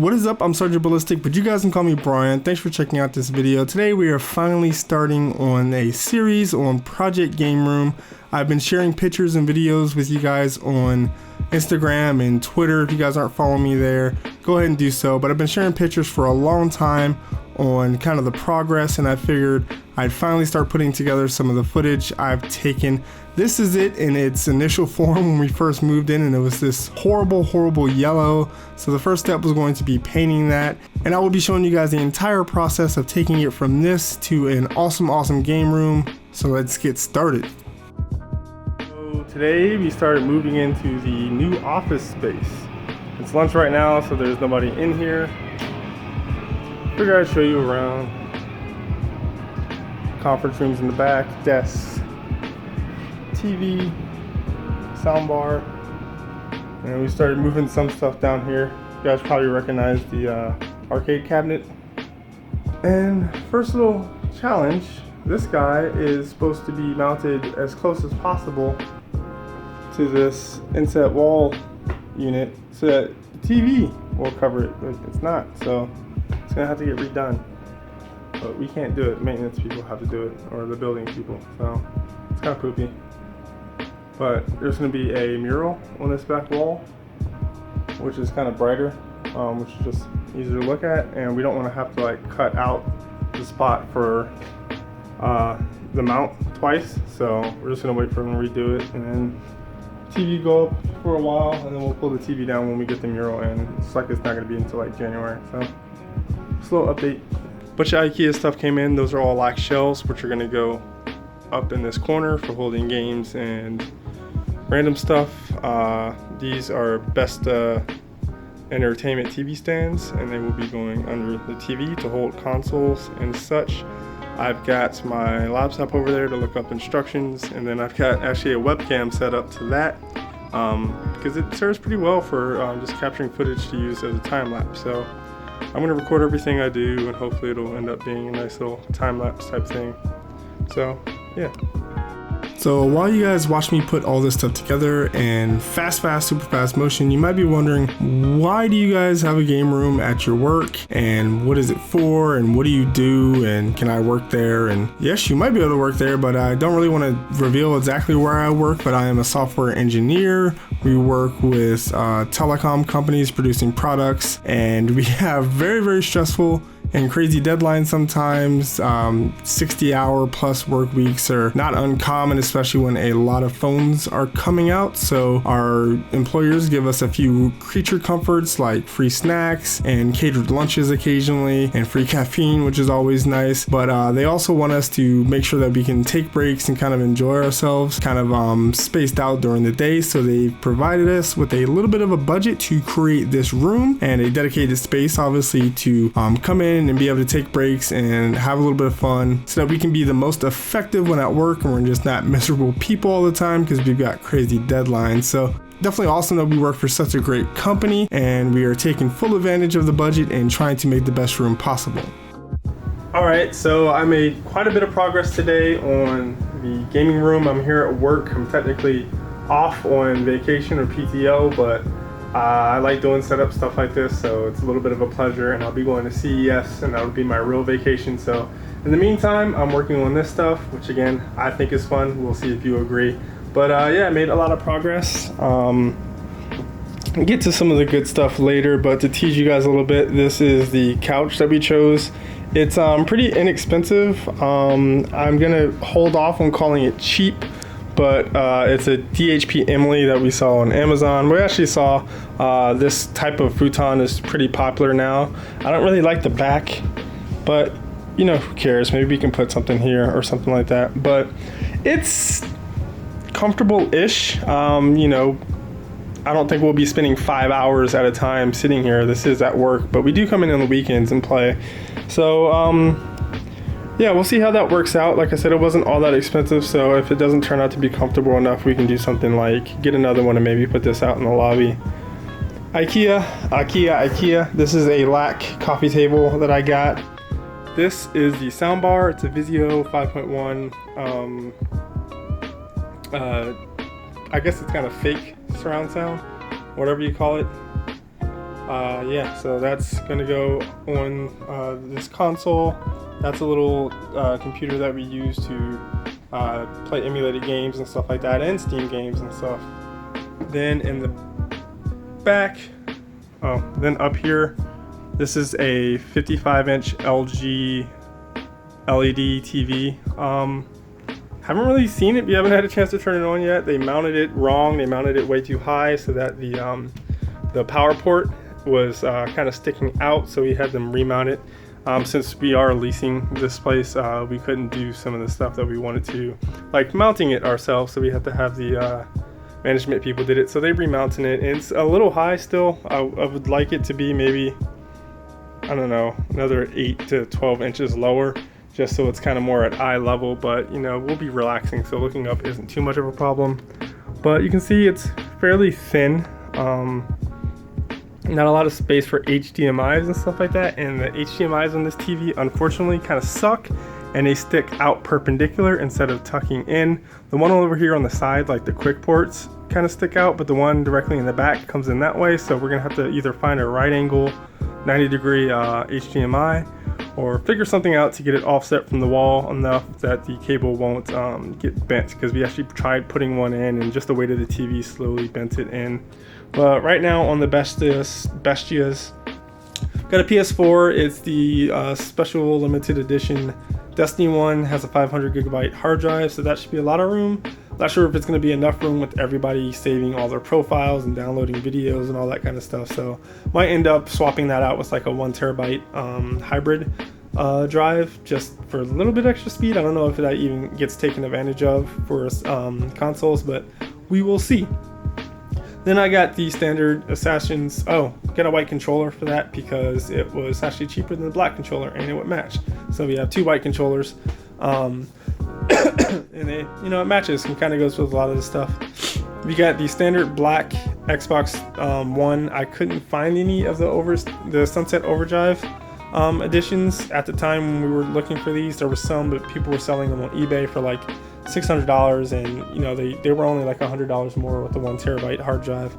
What is up? I'm Sergeant Ballistic, but you guys can call me Brian. Thanks for checking out this video. Today we are finally starting on a series on Project Game Room. I've been sharing pictures and videos with you guys on Instagram and Twitter. If you guys aren't following me there, go ahead and do so. But I've been sharing pictures for a long time on kind of the progress, and I figured I'd finally start putting together some of the footage I've taken. This is it in its initial form when we first moved in, and it was this horrible yellow. So the first step was going to be painting that, and I will be showing you guys the entire process of taking it from this to an awesome game room. So let's get started. So today we started moving into the new office space. It's lunch right now, so there's nobody in here. Figured I'd show you around. Conference rooms in the back, desks, TV, soundbar, and we started moving some stuff down here. You guys probably recognize the arcade cabinet. And first little challenge, this guy is supposed to be mounted as close as possible to this inset wall unit so that the TV will cover it, but it's not, so it's gonna have to get redone. But we can't do it, maintenance people have to do it, or the building people, so it's kind of poopy. But there's going to be a mural on this back wall, which is kind of brighter, which is just easier to look at, and we don't want to have to like cut out the spot for the mount twice, so we're just going to wait for them to redo it, and then TV go up for a while, and then we'll pull the TV down when we get the mural in. It's like it's not going to be until like January, so just a little update. Bunch of IKEA stuff came in. Those are all lock shelves, which are going to go up in this corner for holding games and random stuff. These are best entertainment TV stands, and they will be going under the TV to hold consoles and such. I've got my laptop over there to look up instructions, and then I've got actually a webcam set up to that because it serves pretty well for just capturing footage to use as a time lapse. So I'm going to record everything I do, and hopefully it'll end up being a nice little time-lapse type thing. So, yeah. So while you guys watch me put all this stuff together in super fast motion, you might be wondering, why do you guys have a game room at your work, and what is it for, and what do you do, and can I work there? And yes, you might be able to work there, but I don't really want to reveal exactly where I work, but I am a software engineer. We work with telecom companies producing products, and we have very stressful and crazy deadlines sometimes. 60-hour plus work weeks are not uncommon, especially when a lot of phones are coming out. So our employers give us a few creature comforts like free snacks and catered lunches occasionally, and free caffeine, which is always nice. But they also want us to make sure that we can take breaks and kind of enjoy ourselves, kind of spaced out during the day. So they've provided us with a little bit of a budget to create this room and a dedicated space, obviously, to come in and be able to take breaks and have a little bit of fun so that we can be the most effective when at work, and we're just not miserable people all the time because we've got crazy deadlines. So definitely awesome that we work for such a great company, and we are taking full advantage of the budget and trying to make the best room possible. Alright, so I made quite a bit of progress today on the gaming room. I'm here at work. I'm technically off on vacation or PTO, but I like doing setup stuff like this, so it's a little bit of a pleasure, and I'll be going to CES, and that would be my real vacation. So in the meantime, I'm working on this stuff, which again, I think is fun. We'll see if you agree. But yeah, I made a lot of progress. I'll get to some of the good stuff later, but to tease you guys a little bit, this is the couch that we chose. It's pretty inexpensive. I'm gonna hold off on calling it cheap, but it's a DHP Emily that we saw on Amazon. We actually saw this type of futon is pretty popular now. I don't really like the back, but you know, who cares? Maybe we can put something here or something like that. But it's comfortable-ish. You know, I don't think we'll be spending 5 hours at a time sitting here. This is at work, but we do come in on the weekends and play. So yeah, we'll see how that works out. Like I said, it wasn't all that expensive, so if it doesn't turn out to be comfortable enough, we can do something like get another one and maybe put this out in the lobby. IKEA. This is a LAC coffee table that I got. This is the soundbar. It's a VIZIO 5.1. I guess it's kind of fake surround sound, whatever you call it. yeah, so that's gonna go on this console. That's a little computer that we use to play emulated games and stuff like that, and Steam games and stuff. Then in the back, then up here, this is a 55-inch LG LED TV. Haven't really seen it. We haven't had a chance to turn it on yet. They mounted it wrong. They mounted it way too high so that the power port was kind of sticking out, so we had them remount it. Since we are leasing this place, we couldn't do some of the stuff that we wanted to, like mounting it ourselves, so we had to have the management people did it. So they remounted it, and it's a little high still. I would like it to be maybe, I don't know, another 8 to 12 inches lower, just so it's kind of more at eye level, but you know, we'll be relaxing, so looking up isn't too much of a problem. But you can see it's fairly thin. Not a lot of space for HDMIs and stuff like that, and the HDMIs on this TV unfortunately kind of suck, and they stick out perpendicular instead of tucking in. The one over here on the side, like the quick ports, kind of stick out, but the one directly in the back comes in that way, so we're gonna have to either find a right angle 90-degree HDMI or figure something out to get it offset from the wall enough that the cable won't get bent, because we actually tried putting one in and just the weight of the TV slowly bent it in. But right now on the Bestias, got a PS4. It's the special limited edition Destiny one. Has a 500 gigabyte hard drive, so that should be a lot of room. Not sure if it's going to be enough room with everybody saving all their profiles and downloading videos and all that kind of stuff. So might end up swapping that out with like a 1 terabyte hybrid drive, just for a little bit extra speed. I don't know if that even gets taken advantage of for consoles, but we will see. Then I got the standard Assassins. Got a white controller for that because it was actually cheaper than the black controller and it would match. So we have 2 white controllers, and it, you know, it matches and kind of goes with a lot of the stuff. We got the standard black Xbox One. I couldn't find any of the Sunset Overdrive editions at the time when we were looking for these. There were some, but people were selling them on eBay for like $600, and you know, they were only like $100 more with the 1 terabyte hard drive.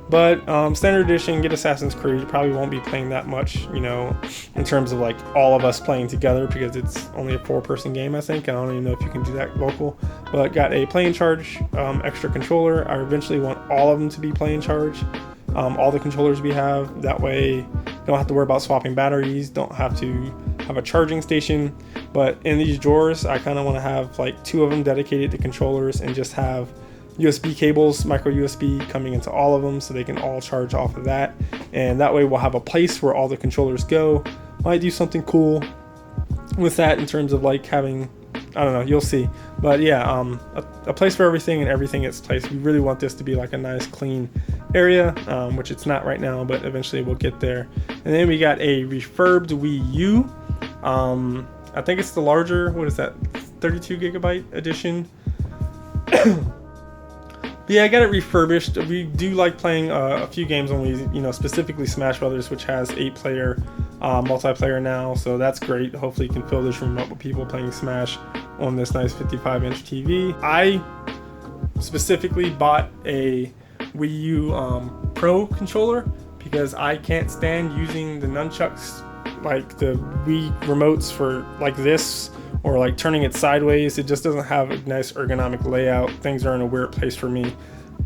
But standard edition, get Assassin's Creed. Probably won't be playing that much, you know, in terms of like all of us playing together, because it's only a 4-person game, I think. I don't even know if you can do that local. But got a play and charge extra controller. I eventually want all of them to be play and charge. All the controllers we have. That way, you don't have to worry about swapping batteries. Don't have to have a charging station. But in these drawers, I kind of want to have like 2 of them dedicated to controllers, and just have USB cables, micro USB, coming into all of them, so they can all charge off of that. And that way we'll have a place where all the controllers go. Might do something cool with that in terms of like having, I don't know, you'll see. But yeah, a place for everything, and everything its place. We really want this to be like a nice clean area, which it's not right now, but eventually we'll get there. And then we got a refurbed Wii U. I think it's the larger, what is that, 32 gigabyte edition. Yeah, I got it refurbished. We do like playing a few games on Wii, you know, specifically Smash Brothers, which has 8-player multiplayer now, so that's great. Hopefully you can fill this room up with people playing Smash on this nice 55-inch TV. I specifically bought a Wii U Pro Controller because I can't stand using the nunchucks, like the Wii remotes, for like this, or like turning it sideways. It just doesn't have a nice ergonomic layout. Things are in a weird place for me.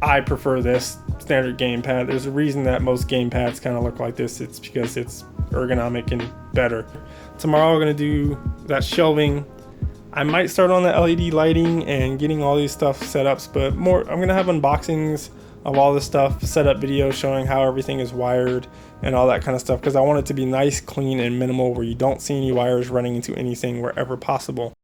I prefer this standard gamepad. There's a reason that most gamepads kind of look like this. It's because it's ergonomic and better. Tomorrow we're gonna do that shelving. I might start on the LED lighting and getting all these stuff set up, but more, I'm gonna have unboxings of all this stuff, set up videos showing how everything is wired and all that kind of stuff, because I want it to be nice, clean, and minimal, where you don't see any wires running into anything wherever possible.